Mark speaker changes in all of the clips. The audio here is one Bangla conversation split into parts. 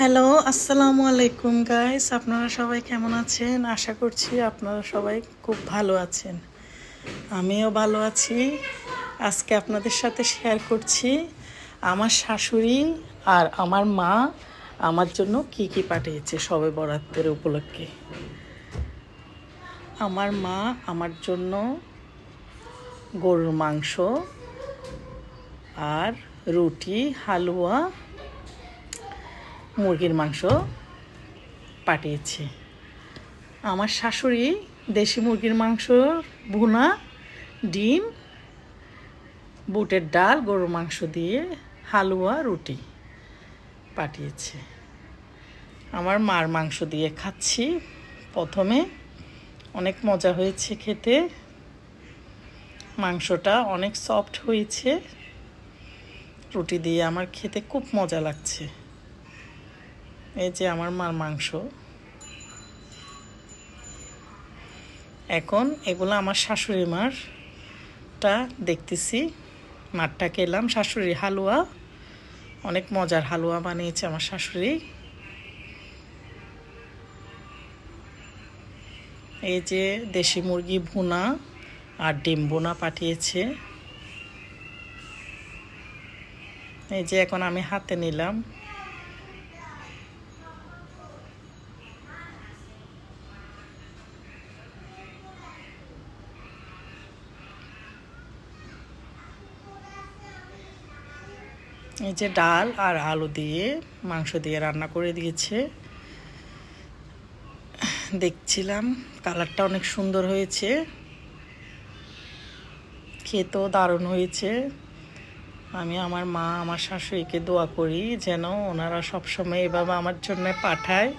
Speaker 1: হ্যালো, আসসালামু আলাইকুম গাইস। আপনারা সবাই কেমন আছেন? আশা করছি আপনারা সবাই খুব ভালো আছেন। আমিও ভালো আছি। আজকে আপনাদের সাথে শেয়ার করছি আমার শাশুড়ি আর আমার মা আমার জন্য কি কি পাঠিয়েছে শবে বরাতের উপলক্ষে। আমার মা আমার জন্য গরুর মাংস আর রুটি, হালুয়া, মুরগির মাংস পাঠিয়েছে। আমার শাশুড়ি দেশি মুরগির মাংস, ভুনা, ডিম, বুটের ডাল, গরুর মাংস দিয়ে হালুয়া, রুটি পাঠিয়েছে। আমার মার মাংস দিয়ে খাচ্ছি প্রথমে। অনেক মজা হয়েছে খেতে, মাংসটা অনেক সফট হয়েছে। রুটি দিয়ে আমার খেতে খুব মজা লাগছে। এই যে আমার মার মাংস। এখন এগুলো আমার শাশুড়ি মারটা দেখতেছি। মারটা খেলাম। শাশুড়ি হালুয়া, অনেক মজার হালুয়া বানিয়েছে আমার শাশুড়ি। এই যে দেশি মুরগি ভুনা আর ডিম ভুনা পাঠিয়েছে। এই যে এখন আমি হাতে নিলাম। এই যে ডাল আর আলু দিয়ে মাংস দিয়ে রান্না করে দিয়েছে। দেখছিলাম, কালারটা অনেক সুন্দর হয়েছে, খেতেও দারুণ হয়েছে। আমি আমার মা, আমার শাশুড়িকে দোয়া করি যেন ওনারা সবসময় এভাবে আমার জন্য পাঠায়।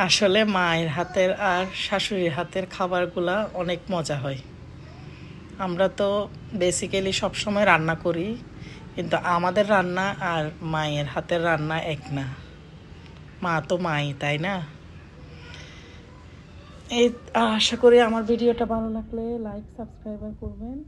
Speaker 1: আসলে মায়ের হাতের আর শাশুড়ির হাতের খাবারগুলা অনেক মজা হয়। আমরা তো বেসিক্যালি সবসময় রান্না করি, কিন্তু আমাদের রান্না আর মায়ের হাতের রান্না এক না। মা তো মাই, তাই না? এই আশা করি আমার ভিডিওটা ভালো লাগলে লাইক, সাবস্ক্রাইব করবেন।